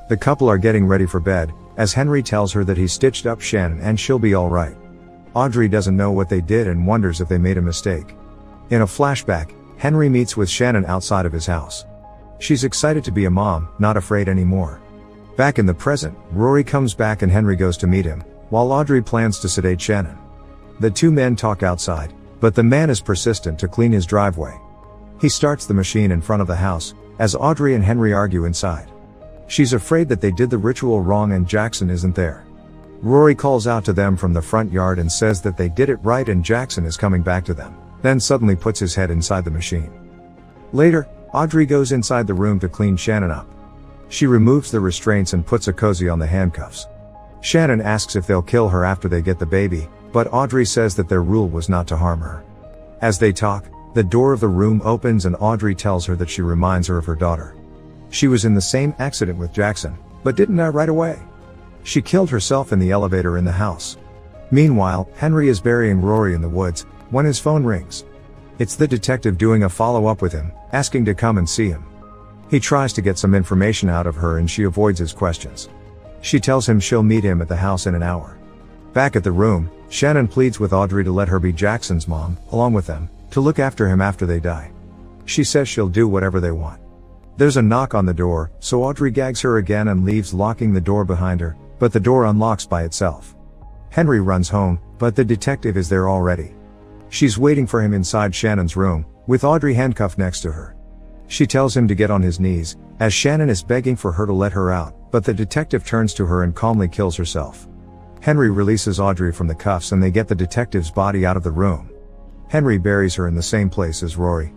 The couple are getting ready for bed, as Henry tells her that he stitched up Shannon and she'll be alright. Audrey doesn't know what they did and wonders if they made a mistake. In a flashback, Henry meets with Shannon outside of his house. She's excited to be a mom, not afraid anymore. Back in the present, Rory comes back and Henry goes to meet him, while Audrey plans to sedate Shannon. The two men talk outside, but the man is persistent to clean his driveway. He starts the machine in front of the house, as Audrey and Henry argue inside. She's afraid that they did the ritual wrong and Jackson isn't there. Rory calls out to them from the front yard and says that they did it right and Jackson is coming back to them, then suddenly puts his head inside the machine. Later, Audrey goes inside the room to clean Shannon up. She removes the restraints and puts a cozy on the handcuffs. Shannon asks if they'll kill her after they get the baby, but Audrey says that their rule was not to harm her. As they talk, the door of the room opens and Audrey tells her that she reminds her of her daughter. She was in the same accident with Jackson, but didn't die right away. She killed herself in the elevator in the house. Meanwhile, Henry is burying Rory in the woods, when his phone rings. It's the detective doing a follow-up with him, asking to come and see him. He tries to get some information out of her and she avoids his questions. She tells him she'll meet him at the house in an hour. Back at the room, Shannon pleads with Audrey to let her be Jackson's mom, along with them, to look after him after they die. She says she'll do whatever they want. There's a knock on the door, so Audrey gags her again and leaves, locking the door behind her, but the door unlocks by itself. Henry runs home, but the detective is there already. She's waiting for him inside Shannon's room, with Audrey handcuffed next to her. She tells him to get on his knees, as Shannon is begging for her to let her out, but the detective turns to her and calmly kills herself. Henry releases Audrey from the cuffs and they get the detective's body out of the room. Henry buries her in the same place as Rory.